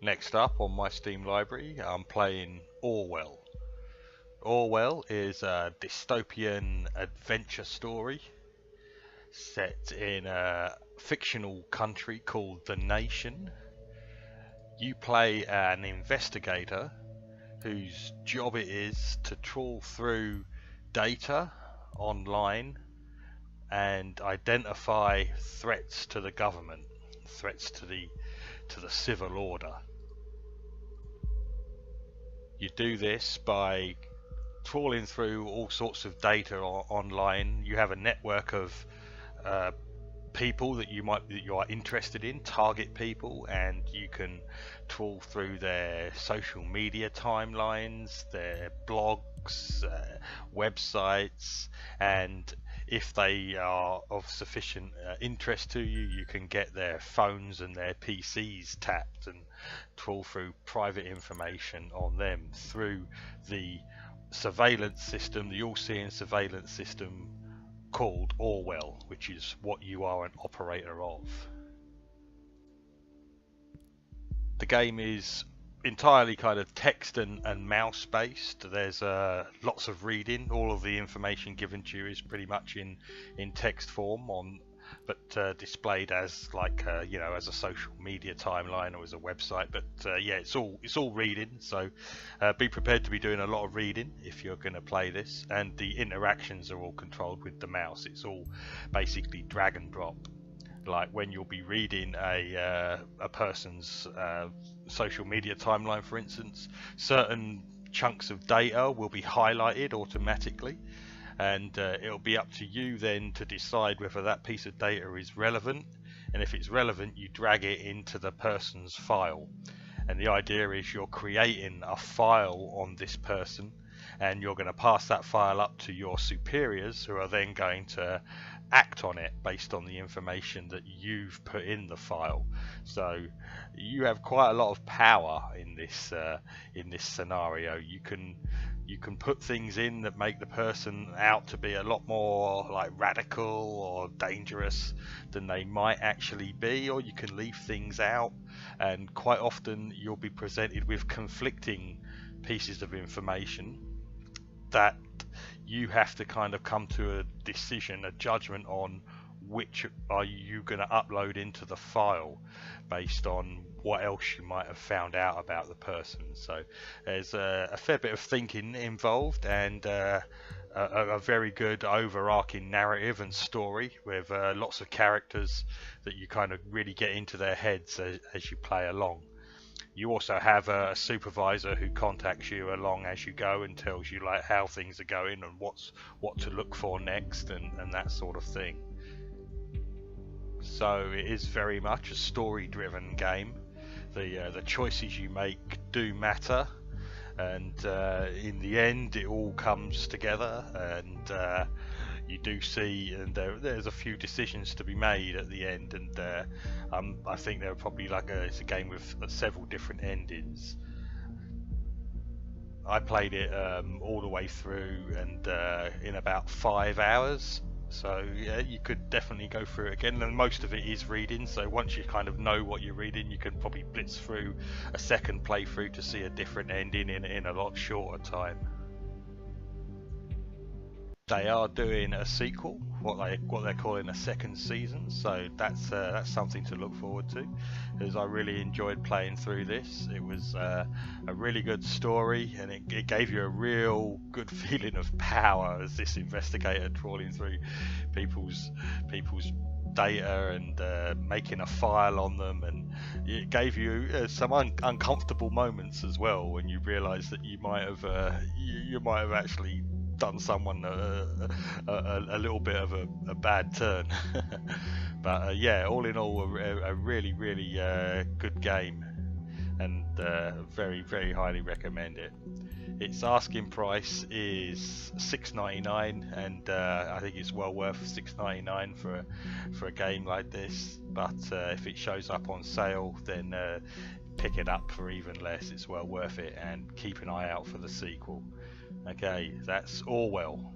Next up on my Steam library, I'm playing Orwell. Orwell is a dystopian adventure story set in a fictional country called The Nation. You play an investigator whose job it is to trawl through data online and identify threats to the government, threats to the civil order. You do this by trawling through all sorts of data online. You have a network of uh, people that you are interested in, target people, and you can trawl through their social media timelines, their blogs, websites, and if they are of sufficient interest to you, you can get their phones and their PCs tapped and trawl through private information on them through the surveillance system, the all-seeing surveillance system called Orwell, which is what you are an operator of. The game is entirely kind of text and mouse based. There's lots of reading. All of the information given to you is pretty much in text form but displayed as like as a social media timeline or as a website. But yeah, it's all reading. So be prepared to be doing a lot of reading if you're going to play this. And the interactions are all controlled with the mouse. It's all basically drag and drop. Like when you'll be reading a person's social media timeline, for instance, certain chunks of data will be highlighted automatically, and it'll be up to you then to decide whether that piece of data is relevant, and if it's relevant you drag it into the person's file. And the idea is you're creating a file on this person, and you're going to pass that file up to your superiors, who are then going to act on it based on the information that you've put in the file. So you have quite a lot of power in this scenario. You can put things in that make the person out to be a lot more like radical or dangerous than they might actually be, or you can leave things out, and quite often you'll be presented with conflicting pieces of information that you have to kind of come to a decision, a judgment on which are you going to upload into the file based on what else you might have found out about the person. So there's a fair bit of thinking involved, and a very good overarching narrative and story with lots of characters that you kind of really get into their heads as you play along. You also have a supervisor who contacts you along as you go and tells you like how things are going and what to look for next and that sort of thing. So it is very much a story-driven game. The choices you make do matter, and in the end it all comes together, and you do see, and there's a few decisions to be made at the end, and I think there are probably it's a game with several different endings. I played it all the way through, and in about 5 hours. So yeah, you could definitely go through it again, and most of it is reading, so once you kind of know what you're reading, you can probably blitz through a second playthrough to see a different ending in a lot shorter time. They are doing a sequel, what they're calling a second season, so that's something to look forward to, because I really enjoyed playing through this. It was a really good story, and it gave you a real good feeling of power as this investigator trawling through people's data and making a file on them, and it gave you some uncomfortable moments as well when you realise that you might have actually done someone a little bit of a bad turn. But yeah, all in all, a really good game, and very highly recommend it. Its asking price is $6.99, and I think it's well worth $6.99 for a game like this. But if it shows up on sale, then pick it up for even less. It's well worth it, and keep an eye out for the sequel. Okay, that's Orwell.